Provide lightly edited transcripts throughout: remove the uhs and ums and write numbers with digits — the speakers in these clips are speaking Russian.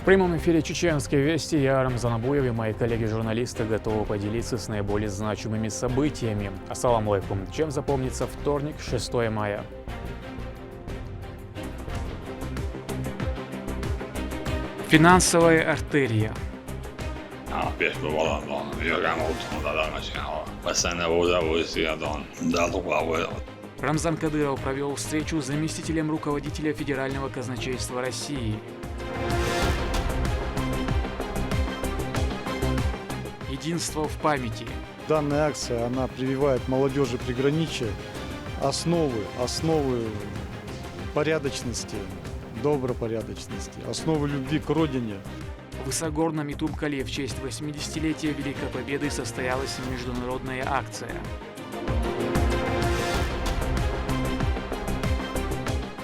В прямом эфире Чеченской Вести я, Рамзан и мои коллеги-журналисты готовы поделиться с наиболее значимыми событиями. Ассаламу алейкум. Чем запомнится вторник, 6 мая? Финансовая артерия. Рамзан Кадыров провел встречу с заместителем руководителя Федерального казначейства России. Единство в памяти. Данная акция, она прививает молодежи приграничья основы порядочности, добропорядочности, основы любви к родине. В Высогорном и Тубкале в честь 80-летия Великой Победы состоялась международная акция.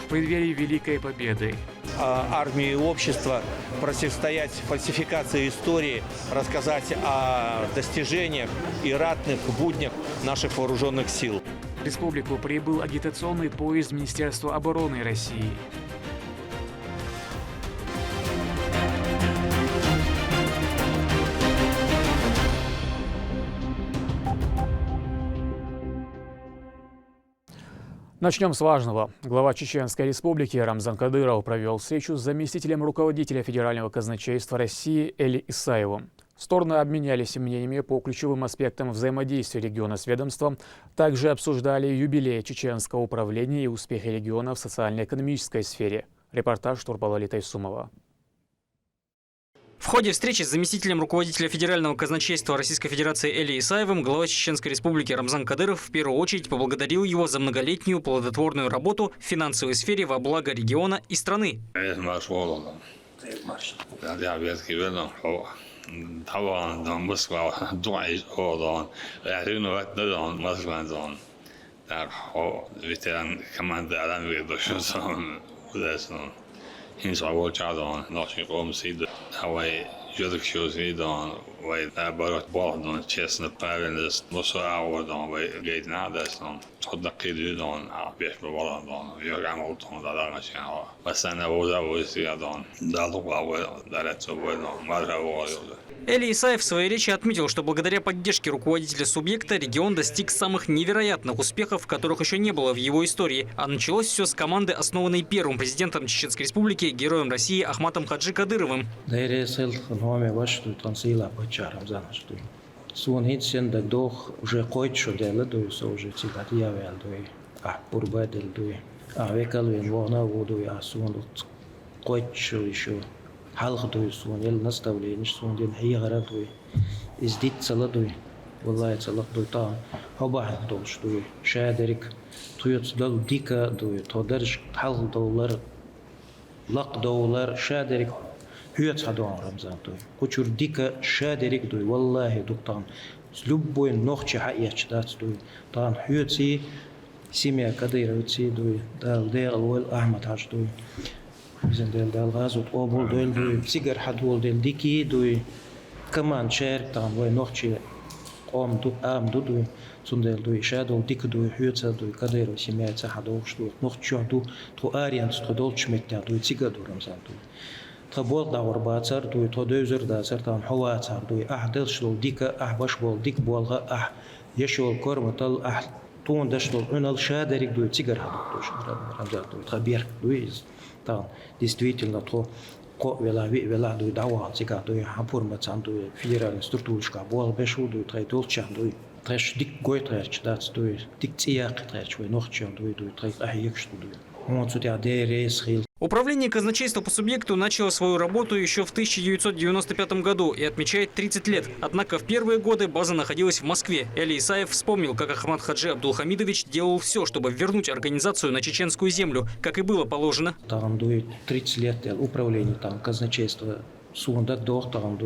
В преддверии Великой Победы. Армии и общества противостоять фальсификации истории, рассказать о достижениях и ратных буднях наших вооруженных сил. В республику прибыл агитационный поезд Министерства обороны России. Начнем с важного. Глава Чеченской Республики Рамзан Кадыров провел встречу с заместителем руководителя Федерального казначейства России Эли Исаевым. Стороны обменялись мнениями по ключевым аспектам взаимодействия региона с ведомством, также обсуждали юбилей Чеченского управления и успехи региона в социально-экономической сфере. Репортаж Турбалали Тайсумова. В ходе встречи с заместителем руководителя Федерального казначейства Российской Федерации Эли Исаевым глава Чеченской Республики Рамзан Кадыров в первую очередь поблагодарил его за многолетнюю плодотворную работу в финансовой сфере во благо региона и страны. честно, правильно, Эли Исаев в своей речи отметил, что благодаря поддержке руководителя субъекта регион достиг самых невероятных успехов, которых еще не было в его истории. А началось все с команды, основанной первым президентом Чеченской Республики, героем России Ахматом Хаджи Кадыровым. حلق دوي سون يل نستولي نش سون دين هي غرق دوي ازديد صلاة دوي والله صلاة دوي طا هباح دوش دوي شادرك تويت دل ديكا دوي تودرش حلق دولار لق دولار شادرك هيت هدوان رمزان دوي كوشور ديكا شادرك دوي والله دوكتان سلوبوي نوخش حقيقة دات دوي طان هيتي سيميا كديرة دوي دال دير الول أحمد حاج دوي إذن دال غاز وطوبول دول دوي سيجر حدول دل ديكي دوي كمان شارك تان وين نوخشي قام دو دوي سندل دوي شادول ديك دوي حيوتsa دوي كدير وسيمياتsa حدوش دوي نوخشو دو تو آريانس تو دولش متيا دوي سيجر دو رمزان دوي تبول داور باتسر دوي تو دوزر داسر تان حواتسر دوي دلش دول ديكا باش بول ديك بولغا يشول كورمتل تون دشتول انال شادرك دوي سيجر حدوش رمزان دوي خبير دوي действительно то вела дуй давал сега дуй хапурма цан дуй федеральный структурушка бол бешу дуй трай толчан дуй треш дик гой треш дац дуй дик циях треш вой нохчан дуй трай ахиек что дуй вот сюда дерес хил. Управление казначейства по субъекту начало свою работу еще в 1995 году и отмечает 30 лет. Однако в первые годы база находилась в Москве. Эли Исаев вспомнил, как Ахмат Хаджи Абдулхамидович делал все, чтобы вернуть организацию на чеченскую землю, как и было положено. Там 30 лет управления там казначейства. Сундак дох там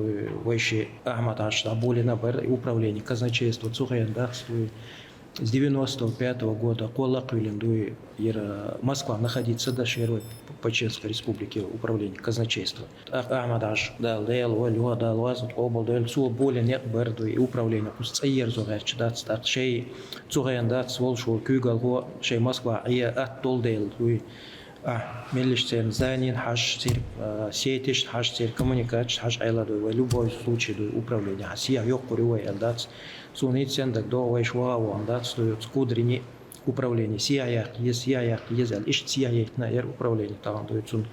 вообще Ахмат Хаджи Абулина управление казначейства Цухаянда с 95 года Коллаквилин Москва находится даже по Чеченской Республике управление казначейства. Ахмадаш дал Валюа дал Вазут обл дал Су более нет берду и управление Кустаер зогаш дат стат шей Цугаянда свол шул Кюгалго шей Москва и аттол дел миллишцен зданин хаш сетиш хаш коммуникация хаш айладой в любой случае до управления Россия yok куревой элдац сунитсен так до вайшва вандац стоит скудрини управление сияяк езал иш сияяк на управление там до сун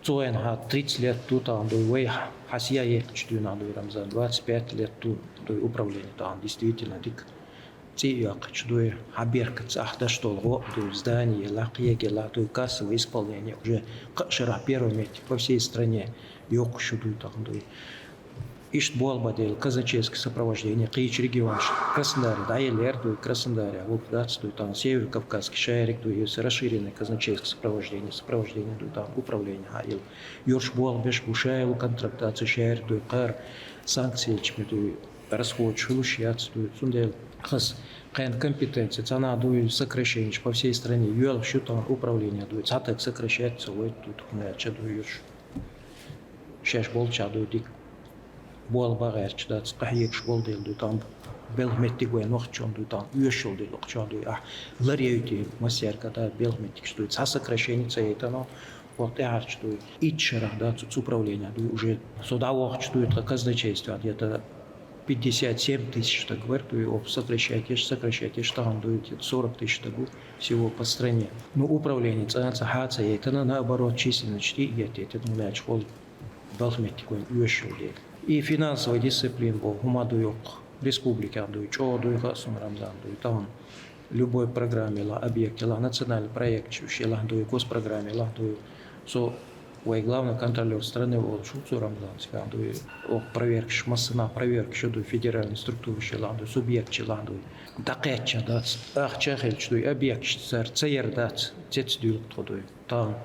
цоен 30 лет тут там до вай хасияек что надо рамзан 25 лет тут до управление там действительно дик Тияк, чудой хаберка цахта что до здания лакьеги лату кассовое исполнение уже шира первом месте по всей стране yok шуду там до ишт болбадел казаческое сопровождение кич регион Краснодар дайлер до Краснодаря вот датствует там Северо-Кавказский шарик до есть расширенное казаческое сопровождение до там управление аил юрш болбеш бушайл контрактация шарик до кар санкции чмеду расход шелушьяц до сундел хас кайн компетенции цена дует сокращение по всей стране юэл счетом управления дует цатек сокращается вот тут на чадуешь шеш бол чадуик бол багер чдат кахек школ дел ду там белметти гуен нохчон ду там юшол дел нохчон ду лариюти масерка да белметти что это сокращение это но вот я что ичера да управления ду уже сюда ох что это казначейство где-то 57 тысяч, так говорят, сокращайте, там дует 40 тысяч тагу всего по стране. Но управление, это наоборот численность, и это нуля школ, балметикой, и финансовая дисциплина, гумадуек, республики, чего дует, рамзан, там любой программе, объекте, национальный проект, дует, госпрограмме, дует, главный контролер страны вот шуцу рамзан проверка массана проверка щодо федеральной структуры челанду субъект челанду дакетча да ахчахел что объект цер да цецдюк тодой там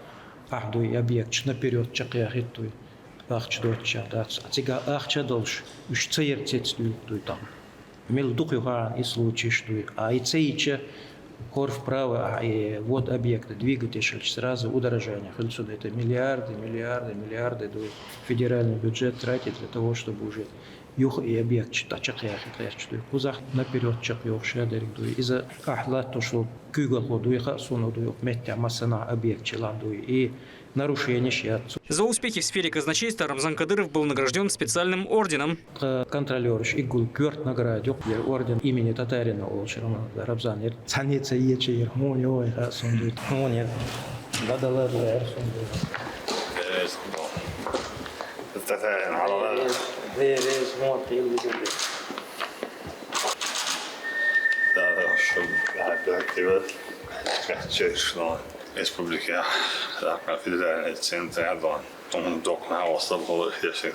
ахдой объект наперед чакяхит той ахчдотча да ацига ахча долш уж цер цецдюк той там мел духюга и случай что и цейча хор вправо, и вот объекты, двигатель, сразу удорожание. Отсюда это миллиарды до федеральный бюджет тратит для того, чтобы уже юх и объект чакяхи, что кузах наперед чакях шадерик дуй. Из-за ахла то, что кюгал дуй хасуну дуй метя массана объект челандуй и нарушение щат. За успехи в сфере казначейства Рамзан Кадыров был награжден специальным орденом. Контролер Игуль Кёрт наградил орден имени Татарина Олширма Рамзан. Цаница ечер муниой хасундуй. Муни гадалар лерсундуй. Татарин халалар. Верес мотил лигенди. Да, что объективы Чеченской Республики, федеральный центр, он докна остался Чеченской.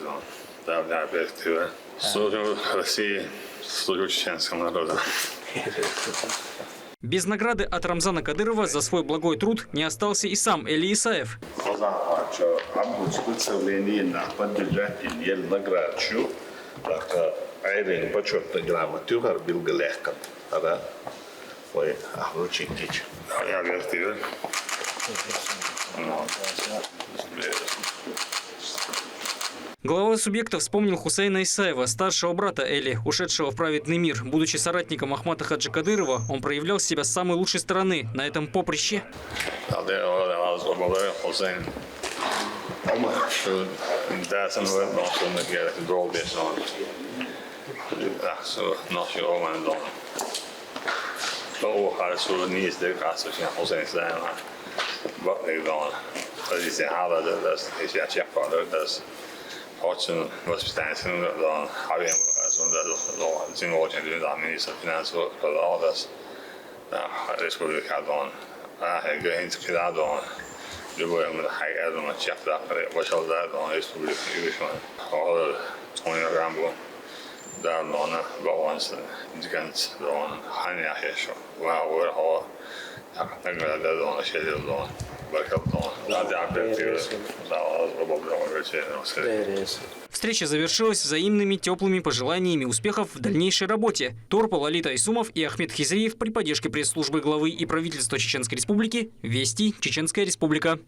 Да, объективы. Служу России, служу чеченскому народу. Без награды от Рамзана Кадырова за свой благой труд не остался и сам Эли Исаев. Глава субъекта вспомнил Хусейна Исаева, старшего брата Эли, ушедшего в праведный мир. Будучи соратником Ахмата Хаджи Кадырова, он проявлял себя с самой лучшей стороны на этом поприще. Очень воспитательно, да, habíamos cinco de ministra finanzas federadas, da Республика, да, границ кидado, любой мы хайер, мы чекта, вышел да, Республика, и Тони Рамбо, да, на баланс, диканс, да, ханя еще, вау, так, тогда да, шедел, да. Встреча завершилась взаимными теплыми пожеланиями успехов в дальнейшей работе. Торпа Лолита Айсумов и Ахмед Хизриев при поддержке пресс-службы главы и правительства Чеченской Республики. Вести, Чеченская Республика.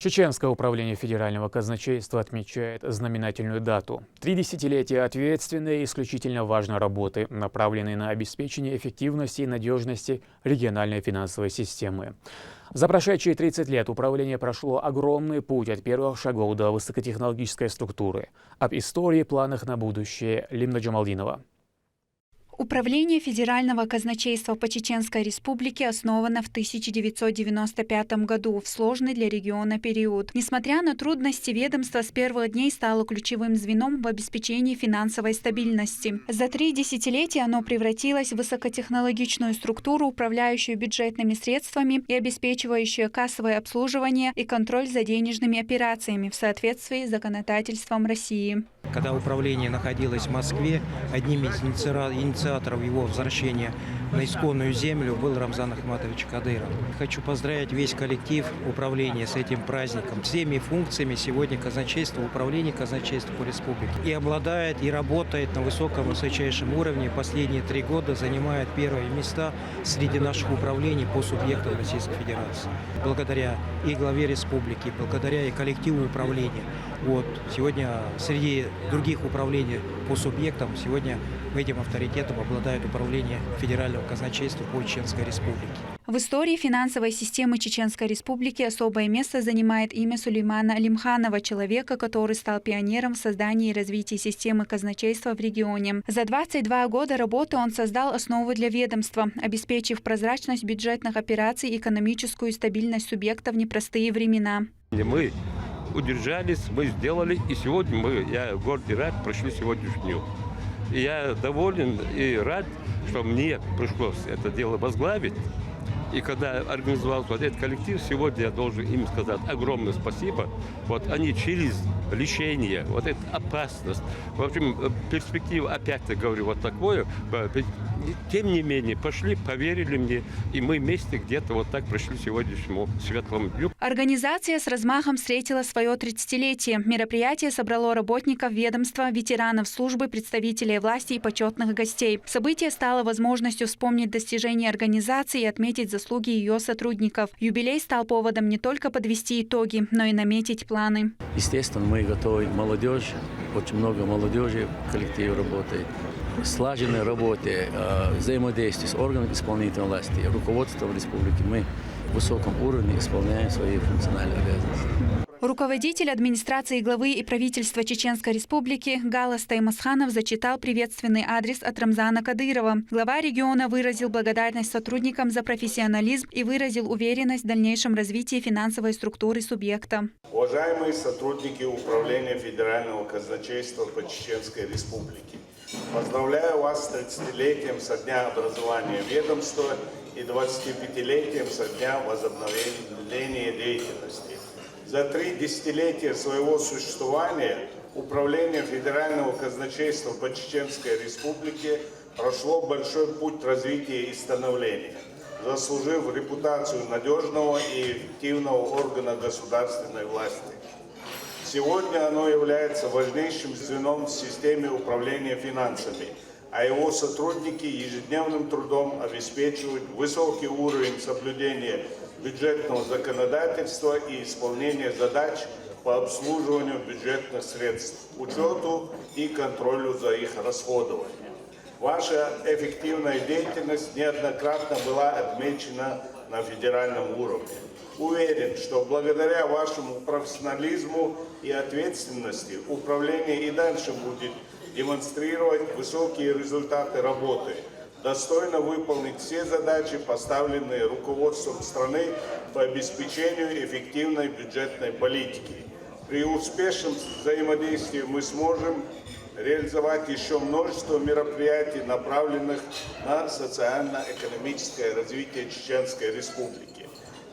Чеченское управление федерального казначейства отмечает знаменательную дату. 3 десятилетия ответственной и исключительно важной работы, направленной на обеспечение эффективности и надежности региональной финансовой системы. За прошедшие 30 лет управление прошло огромный путь от первых шагов до высокотехнологической структуры. Об истории и планах на будущее Лимна Джамалдинова. Управление Федерального казначейства по Чеченской Республике основано в 1995 году в сложный для региона период. Несмотря на трудности, ведомство с первых дней стало ключевым звеном в обеспечении финансовой стабильности. За 3 десятилетия оно превратилось в высокотехнологичную структуру, управляющую бюджетными средствами и обеспечивающую кассовое обслуживание и контроль за денежными операциями в соответствии с законодательством России. Когда управление находилось в Москве, одним из инициаторов его возвращения на исконную землю был Рамзан Ахматович Кадыров. Хочу поздравить весь коллектив управления с этим праздником. Всеми функциями сегодня казначейство, управление казначейства по республике и обладает, и работает на высочайшем уровне. Последние 3 года занимает первые места среди наших управлений по субъектам Российской Федерации. Благодаря и главе республики, благодаря и коллективу управления. Сегодня среди других управлений по субъектам сегодня этим авторитетом обладает управление Федерального казначейства по Чеченской Республике. В истории финансовой системы Чеченской Республики особое место занимает имя Сулеймана Алимханова, человека, который стал пионером в создании и развитии системы казначейства в регионе. За 22 года работы он создал основу для ведомства, обеспечив прозрачность бюджетных операций и экономическую стабильность субъекта в непростые времена. Мы удержались, мы сделали, и сегодня я горд и рад прошли сегодняшний день. И я доволен и рад, что мне пришлось это дело возглавить. И когда организовал этот коллектив, сегодня я должен им сказать огромное спасибо. Они через лечение, эта опасность, в общем, перспектива, опять-таки говорю, такое, тем не менее, пошли, поверили мне, и мы вместе где-то так пришли сегодняшнему светлому дню. Организация с размахом встретила свое 30-летие. Мероприятие собрало работников ведомства, ветеранов службы, представителей власти и почетных гостей. Событие стало возможностью вспомнить достижения организации и отметить заслуги ее сотрудников. Юбилей стал поводом не только подвести итоги, но и наметить планы. Естественно, мы готовим молодежь, очень много молодежи в коллективе работает. Слаженной работе, взаимодействии с органами исполнительной власти, руководством республики мы в высоком уровне исполняем свои функциональные обязанности. Руководитель администрации главы и правительства Чеченской Республики Галас Таймасханов зачитал приветственный адрес от Рамзана Кадырова. Глава региона выразил благодарность сотрудникам за профессионализм и выразил уверенность в дальнейшем развитии финансовой структуры субъекта. Уважаемые сотрудники Управления Федерального казначейства по Чеченской Республике, поздравляю вас с 30-летием со дня образования ведомства и 25-летием со дня возобновления деятельности. За 3 десятилетия своего существования Управление Федерального казначейства по Чеченской Республике прошло большой путь развития и становления, заслужив репутацию надежного и эффективного органа государственной власти. Сегодня оно является важнейшим звеном в системе управления финансами, а его сотрудники ежедневным трудом обеспечивают высокий уровень соблюдения бюджетного законодательства и исполнения задач по обслуживанию бюджетных средств, учету и контролю за их расходованием. Ваша эффективная деятельность неоднократно была отмечена на федеральном уровне. Уверен, что благодаря вашему профессионализму и ответственности управление и дальше будет демонстрировать высокие результаты работы, достойно выполнить все задачи, поставленные руководством страны по обеспечению эффективной бюджетной политики. При успешном взаимодействии мы сможем реализовать еще множество мероприятий, направленных на социально-экономическое развитие Чеченской Республики.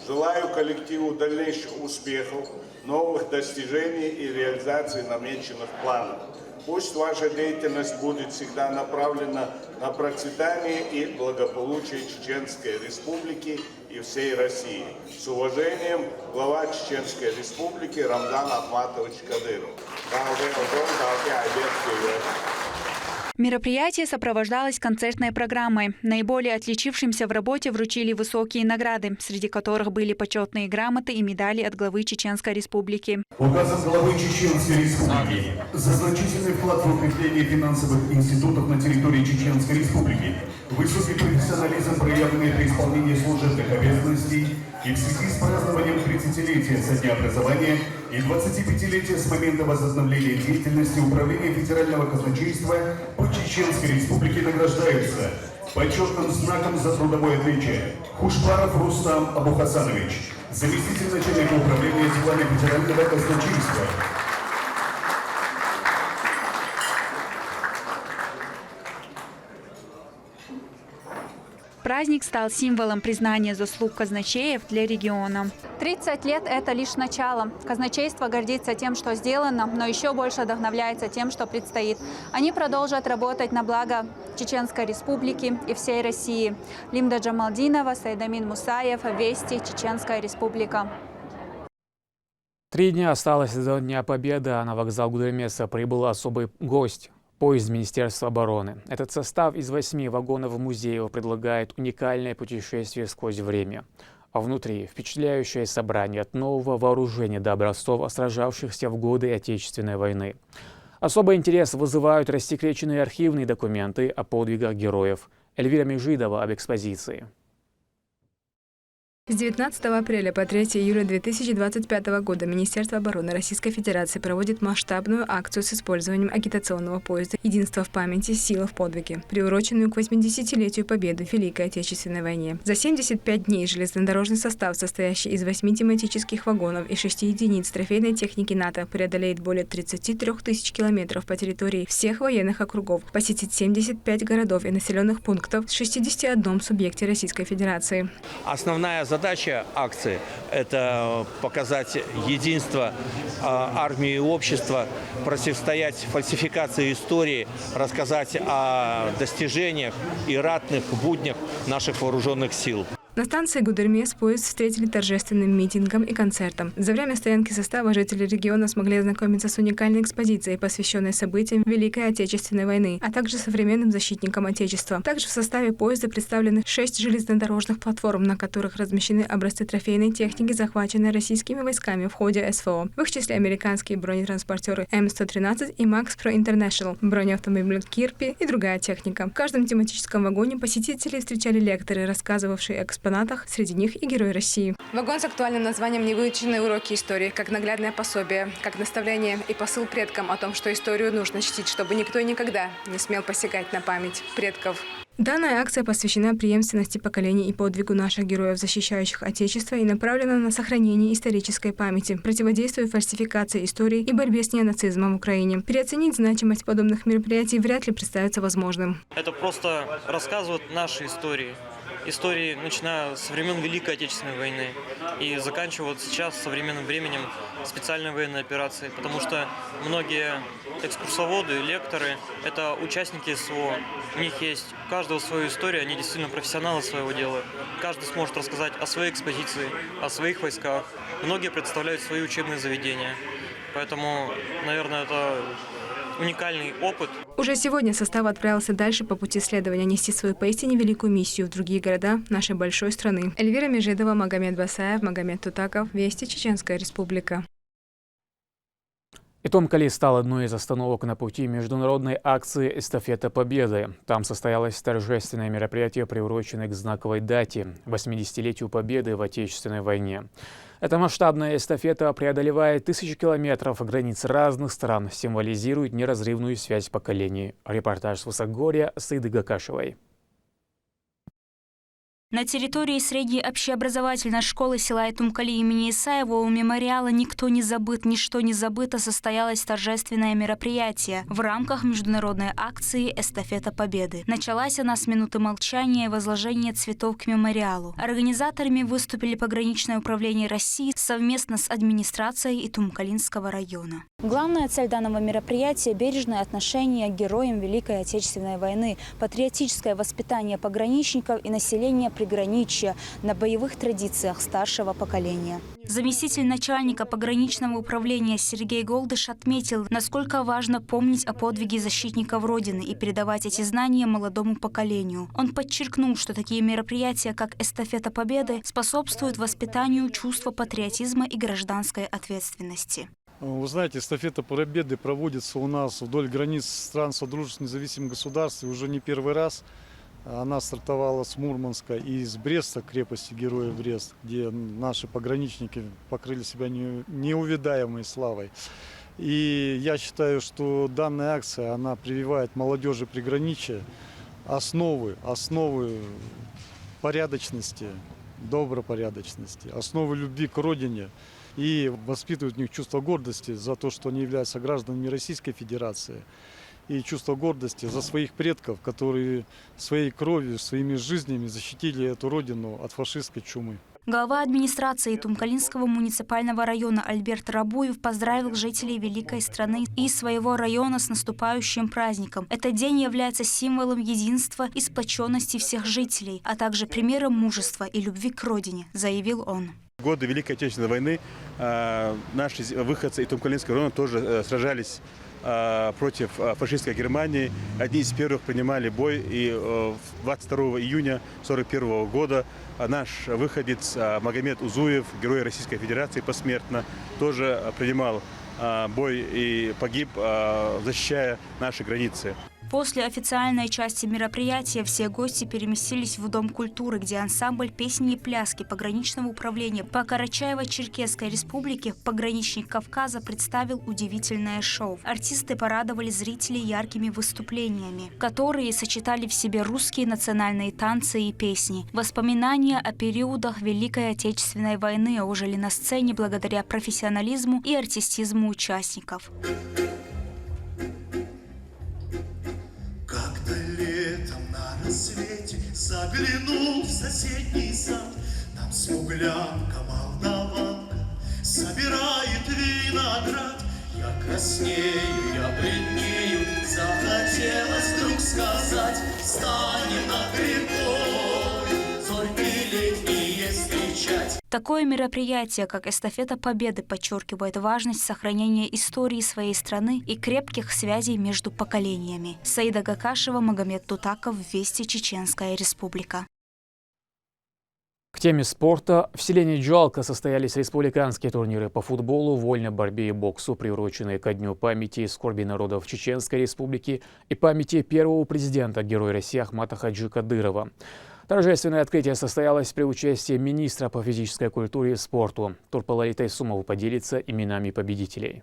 Желаю коллективу дальнейших успехов, новых достижений и реализации намеченных планов. Пусть ваша деятельность будет всегда направлена на процветание и благополучие Чеченской Республики и всей России. С уважением, глава Чеченской Республики Рамзан Ахматович Кадыров. Мероприятие сопровождалось концертной программой. Наиболее отличившимся в работе вручили высокие награды, среди которых были почетные грамоты и медали от главы Чеченской Республики. Указом главы Чеченской Республики за значительный вклад в укрепление финансовых институтов на территории Чеченской Республики, высокий профессионализм, проявленный при исполнении служебных обязанностей, и в связи с празднованием 30-летия со дня образования и 25-летия с момента возобновления деятельности Управления Федерального казначейства по Чеченской Республике награждается почетным знаком за трудовое отличие Хушпаров Рустам Абухасанович, заместитель начальника управления делами Федерального казначейства. Праздник стал символом признания заслуг казначеев для региона. 30 лет – это лишь начало. Казначейство гордится тем, что сделано, но еще больше вдохновляется тем, что предстоит. Они продолжат работать на благо Чеченской Республики и всей России. Лимда Джамалдинова, Сайдамин Мусаев, Вести, Чеченская Республика. 3 дня осталось до Дня Победы, а на вокзал Гудермеса прибыл особый гость. Поезд Министерства обороны. Этот состав из 8 вагонов музеев предлагает уникальное путешествие сквозь время. А внутри впечатляющее собрание от нового вооружения до образцов сражавшихся в годы Отечественной войны. Особый интерес вызывают рассекреченные архивные документы о подвигах героев. Эльвира Межидова об экспозиции. С 19 апреля по 3 июля 2025 года Министерство обороны Российской Федерации проводит масштабную акцию с использованием агитационного поезда «Единство в памяти, сила в подвиге», приуроченную к 80-летию Победы в Великой Отечественной войне. За 75 дней железнодорожный состав, состоящий из 8 тематических вагонов и 6 единиц трофейной техники НАТО, преодолеет более 33 тысяч километров по территории всех военных округов, посетит 75 городов и населенных пунктов в 61 субъекте Российской Федерации. Основная задача акции – это показать единство армии и общества, противостоять фальсификации истории, рассказать о достижениях и ратных буднях наших вооруженных сил. На станции Гудермес поезд встретили торжественным митингом и концертом. За время стоянки состава жители региона смогли ознакомиться с уникальной экспозицией, посвященной событиям Великой Отечественной войны, а также современным защитникам Отечества. Также в составе поезда представлены 6 железнодорожных платформ, на которых размещены образцы трофейной техники, захваченной российскими войсками в ходе СВО. В их числе американские бронетранспортеры М113 и Макс Про Интернешнл, бронеавтомобиль Кирпи и другая техника. В каждом тематическом вагоне посетителей встречали лекторы, рассказывавшие о экспонатах, среди них и Герой России. Вагон с актуальным названием «Невыученные уроки истории», как наглядное пособие, как наставление и посыл предкам о том, что историю нужно чтить, чтобы никто и никогда не смел посягать на память предков. Данная акция посвящена преемственности поколений и подвигу наших героев, защищающих Отечество, и направлена на сохранение исторической памяти, противодействию фальсификации истории и борьбе с неонацизмом в Украине. Переоценить значимость подобных мероприятий вряд ли представится возможным. Это просто рассказывают наши истории. Истории, начиная со времен Великой Отечественной войны и заканчивая вот сейчас современным временем специальной военной операции, потому что многие экскурсоводы, лекторы – это участники СВО. У них есть у каждого своя история, они действительно профессионалы своего дела. Каждый сможет рассказать о своей экспозиции, о своих войсках. Многие представляют свои учебные заведения. Поэтому, наверное, это уникальный опыт. Уже сегодня состав отправился дальше по пути следования, нести свою поистине великую миссию в другие города нашей большой страны. Эльвира Межидова, Магомед Басаев, Магомед Тутаков, Вести, Чеченская Республика. Итомкали стал одной из остановок на пути международной акции «Эстафета Победы». Там состоялось торжественное мероприятие, приуроченное к знаковой дате – 80-летию Победы в Отечественной войне. Эта масштабная эстафета преодолевает тысячи километров границ разных стран, символизирует неразрывную связь поколений. Репортаж с Высокогорья Сайды Гакашевой. На территории средней общеобразовательной школы села Итомкали имени Исаева у мемориала «Никто не забыт, ничто не забыто» состоялось торжественное мероприятие в рамках международной акции «Эстафета Победы». Началась она с минуты молчания и возложения цветов к мемориалу. Организаторами выступили пограничное управление России совместно с администрацией Итомкалинского района. Главная цель данного мероприятия – бережное отношение к героям Великой Отечественной войны, патриотическое воспитание пограничников и населения приграничья на боевых традициях старшего поколения. Заместитель начальника пограничного управления Сергей Голдыш отметил, насколько важно помнить о подвиге защитников Родины и передавать эти знания молодому поколению. Он подчеркнул, что такие мероприятия, как эстафета Победы, способствуют воспитанию чувства патриотизма и гражданской ответственности. Вы знаете, эстафета Победы проводится у нас вдоль границ стран Содружества независимых государств уже не первый раз. Она стартовала с Мурманска и из Бреста, крепости Героев Брест, где наши пограничники покрыли себя неувидаемой славой. И я считаю, что данная акция, она прививает молодежи приграничья основы порядочности, добропорядочности, основы любви к родине. И воспитывают в них чувство гордости за то, что они являются гражданами Российской Федерации. И чувство гордости за своих предков, которые своей кровью, своими жизнями защитили эту родину от фашистской чумы. Глава администрации Тумкалинского муниципального района Альберт Рабуев поздравил жителей великой страны и своего района с наступающим праздником. Этот день является символом единства и сплоченности всех жителей, а также примером мужества и любви к родине, заявил он. В годы Великой Отечественной войны наши выходцы из Тумкалинского района тоже сражались против фашистской Германии. Одни из первых принимали бой, и 22 июня 1941 года наш выходец Магомед Узуев, герой Российской Федерации посмертно, тоже принимал бой и погиб, защищая наши границы. После официальной части мероприятия все гости переместились в Дом культуры, где ансамбль песни и пляски пограничного управления по Карачаево-Черкесской республике «Пограничник Кавказа» представил удивительное шоу. Артисты порадовали зрителей яркими выступлениями, которые сочетали в себе русские национальные танцы и песни. Воспоминания о периодах Великой Отечественной войны ожили на сцене благодаря профессионализму и артистизму участников. Заглянул в соседний сад, там смуглянка, молдаванка собирает виноград. Я краснею, я бледнею, захотелось вдруг сказать: встанем над рекой, зорьки летние встречать. Такое мероприятие, как эстафета Победы, подчеркивает важность сохранения истории своей страны и крепких связей между поколениями. Саида Гакашева, Магомед Тутаков, Вести, Чеченская Республика. К теме спорта. В селении Джуалка состоялись республиканские турниры по футболу, вольной борьбе и боксу, приуроченные ко Дню памяти и скорби народов Чеченской Республики и памяти первого президента, героя России Ахмата Хаджи Кадырова. Торжественное открытие состоялось при участии министра по физической культуре и спорту. Турпалари Тайсумов поделится именами победителей.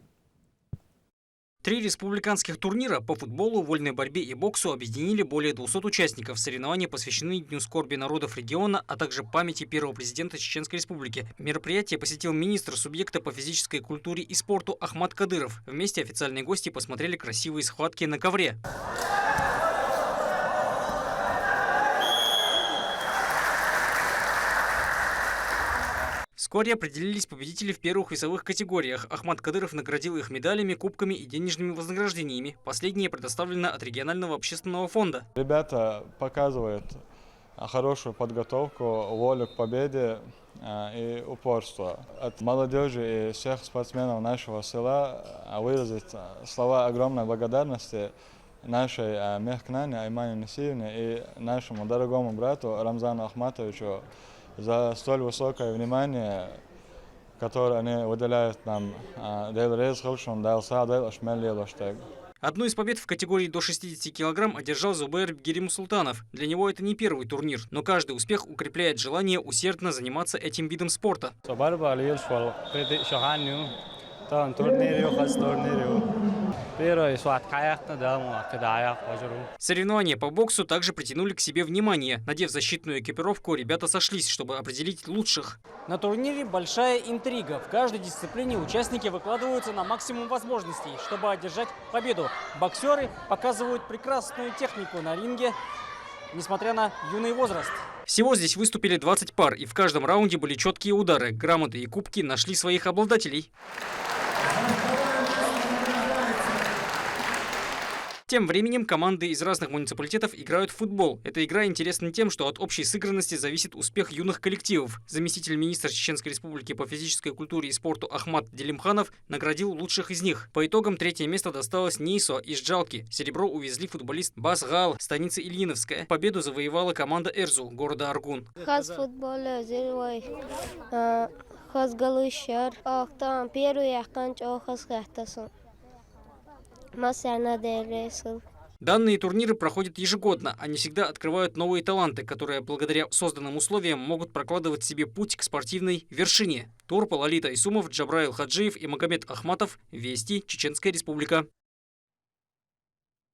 3 республиканских турнира по футболу, вольной борьбе и боксу объединили более 200 участников. Соревнования посвящены Дню скорби народов региона, а также памяти первого президента Чеченской Республики. Мероприятие посетил министр субъекта по физической культуре и спорту Ахмат Кадыров. Вместе официальные гости посмотрели красивые схватки на ковре. Вскоре определились победители в первых весовых категориях. Ахмат Кадыров наградил их медалями, кубками и денежными вознаграждениями. Последнее предоставлено от регионального общественного фонда. Ребята показывают хорошую подготовку, волю к победе и упорство. От молодежи и всех спортсменов нашего села выразить слова огромной благодарности нашей мехкнане Аймане Насиевне и нашему дорогому брату Рамзану Ахматовичу за столь высокое внимание, которое они уделяют нам. Одну из побед в категории до 60 килограмм одержал Зубейр Геримсултанов. Для него это не первый турнир, но каждый успех укрепляет желание усердно заниматься этим видом спорта. Соревнования по боксу также притянули к себе внимание. Надев защитную экипировку, ребята сошлись, чтобы определить лучших. На турнире большая интрига. В каждой дисциплине участники выкладываются на максимум возможностей, чтобы одержать победу. Боксеры показывают прекрасную технику на ринге, несмотря на юный возраст. Всего здесь выступили 20 пар, и в каждом раунде были четкие удары. Грамоты и кубки нашли своих обладателей. Тем временем команды из разных муниципалитетов играют в футбол. Эта игра интересна тем, что от общей сыгранности зависит успех юных коллективов. Заместитель министра Чеченской Республики по физической культуре и спорту Ахмат Делимханов наградил лучших из них. По итогам третье место досталось Нейсо из Джалки. Серебро увезли футболист Басгал, станица Ильиновская. Победу завоевала команда Эрзу, города Аргун. Данные турниры проходят ежегодно. Они всегда открывают новые таланты, которые благодаря созданным условиям могут прокладывать себе путь к спортивной вершине. Турпа, Лолита Исумов, Джабраил Хаджиев и Магомед Ахматов. Вести, Чеченская Республика.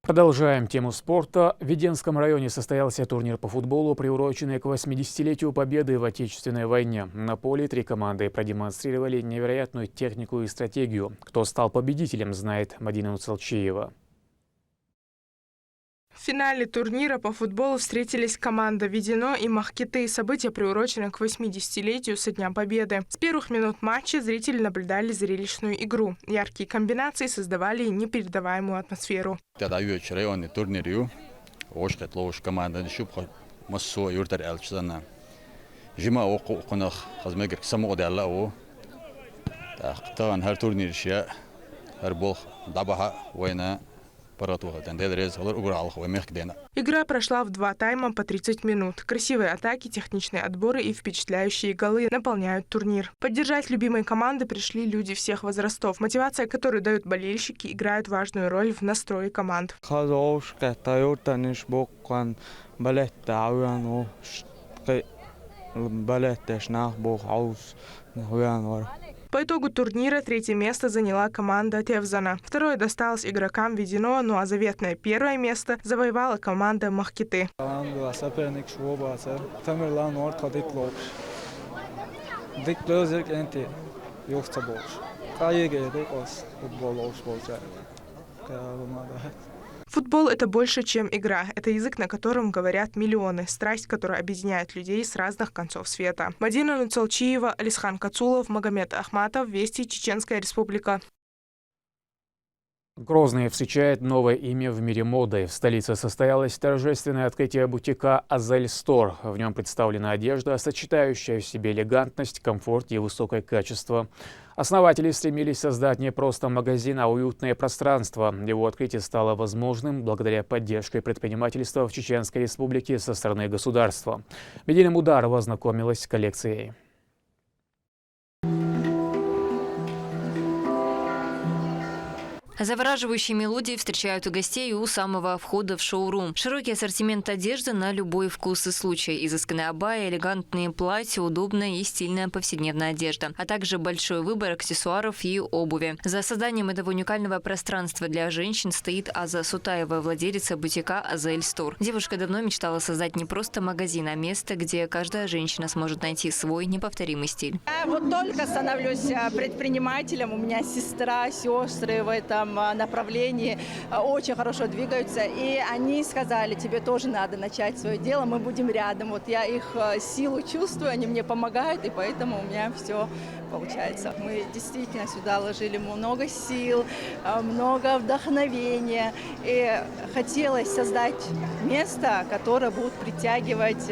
Продолжаем тему спорта. В Веденском районе состоялся турнир по футболу, приуроченный к 80-летию победы в Отечественной войне. На поле 3 команды продемонстрировали невероятную технику и стратегию. Кто стал победителем, знает Мадина Уцалчиева. В финале турнира по футболу встретились команда Ведено и Махкиты. Событие приурочено к 80-летию со Дня Победы. С первых минут матча зрители наблюдали зрелищную игру. Яркие комбинации создавали непередаваемую атмосферу. Игра прошла в 2 тайма по 30 минут. Красивые атаки, техничные отборы и впечатляющие голы наполняют турнир. Поддержать любимые команды пришли люди всех возрастов. Мотивация, которую дают болельщики, играет важную роль в настрое команд. По итогу турнира 3-е место заняла команда Тевзана. 2-е досталось игрокам Ведено, ну а заветное 1-е место завоевала команда Махкиты. Футбол – это больше, чем игра. Это язык, на котором говорят миллионы. Страсть, которая объединяет людей с разных концов света. Мадина Нуцалчиева, Алисхан Кацулов, Магомед Ахматов. Вести, Чеченская Республика. Грозный встречает новое имя в мире моды. В столице состоялось торжественное открытие бутика «Азель Стор». В нем представлена одежда, сочетающая в себе элегантность, комфорт и высокое качество. Основатели стремились создать не просто магазин, а уютное пространство. Его открытие стало возможным благодаря поддержке предпринимательства в Чеченской Республике со стороны государства. Медина Мударова ознакомилась с коллекцией. Завораживающие мелодии встречают у гостей у самого входа в шоурум. Широкий ассортимент одежды на любой вкус и случай. Изысканная абайя, элегантные платья, удобная и стильная повседневная одежда. А также большой выбор аксессуаров и обуви. За созданием этого уникального пространства для женщин стоит Аза Сутаева, владелица бутика «Азель Стор». Девушка давно мечтала создать не просто магазин, а место, где каждая женщина сможет найти свой неповторимый стиль. Я вот только становлюсь предпринимателем. У меня сестра, сестры в этом направлении очень хорошо двигаются. И они сказали, тебе тоже надо начать свое дело, мы будем рядом. Вот я их силу чувствую, они мне помогают, и поэтому у меня все получается. Мы действительно сюда ложили много сил, много вдохновения. И хотелось создать место, которое будет притягивать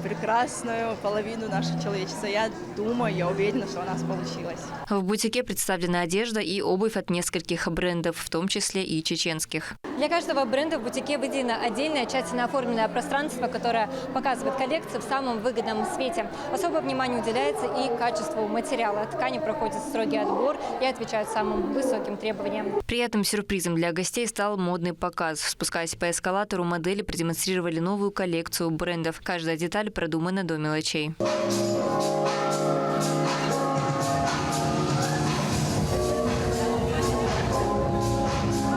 прекрасную половину нашего человечества. Я думаю, я уверена, что у нас получилось. В бутике представлена одежда и обувь от нескольких брендов, в том числе и чеченских. Для каждого бренда в бутике выделено отдельное, тщательно оформленное пространство, которое показывает коллекцию в самом выгодном свете. Особое внимание уделяется и качеству материала. Ткани проходят строгий отбор и отвечают самым высоким требованиям. Приятным сюрпризом для гостей стал модный показ. Спускаясь по эскалатору, модели продемонстрировали новую коллекцию брендов. Каждая деталь продумана до мелочей.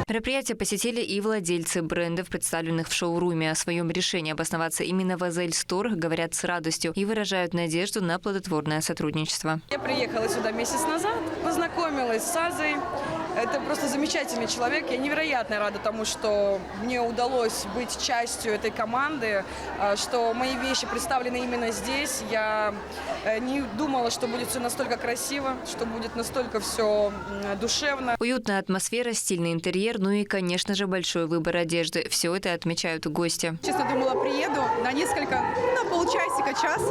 Мероприятие посетили и владельцы брендов, представленных в шоуруме. О своем решении обосноваться именно в «Азель Стор» говорят с радостью и выражают надежду на плодотворное сотрудничество. Я приехала сюда месяц назад, познакомилась с Азой. Это просто замечательный человек. Я невероятно рада тому, что мне удалось быть частью этой команды, что мои вещи представлены именно здесь. Я не думала, что будет все настолько красиво, что будет настолько все душевно. Уютная атмосфера, стильный интерьер, ну и, конечно же, большой выбор одежды. Все это отмечают гости. Честно думала, приеду на полчасика, час,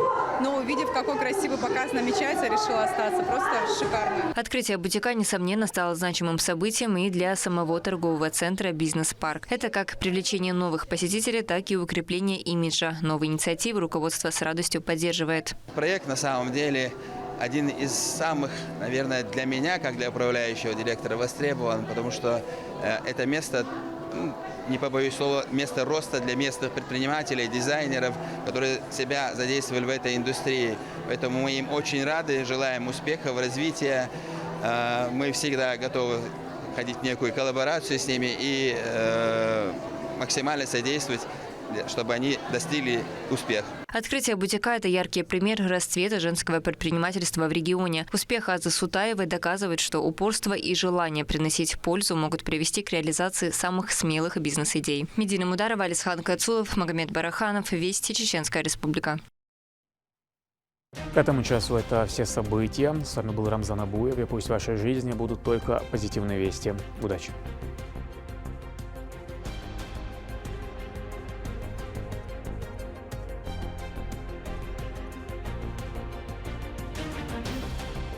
но увидев, какой красивый показ намечается, решила остаться. Просто шикарно. Открытие бутика, несомненно, стало значимым событием и для самого торгового центра «Бизнес-парк». Это как привлечение новых посетителей, так и укрепление имиджа. Новые инициативы руководство с радостью поддерживает. Проект на самом деле один из самых, наверное, для меня, как для управляющего директора, востребован, потому что это место, не побоюсь слова, место роста для местных предпринимателей, дизайнеров, которые себя задействовали в этой индустрии. Поэтому мы им очень рады, желаем успехов, развития. Мы всегда готовы ходить в некую коллаборацию с ними и максимально содействовать, чтобы они достигли успеха. Открытие бутика – это яркий пример расцвета женского предпринимательства в регионе. Успех Азы Сутаевой доказывает, что упорство и желание приносить пользу могут привести к реализации самых смелых бизнес-идей. Медина Мударова, Алисхан Кацулов, Магомед Бараханов, Вести, Чеченская Республика. К этому часу это все события. С вами был Рамзан Абуев. И пусть в вашей жизни будут только позитивные вести. Удачи!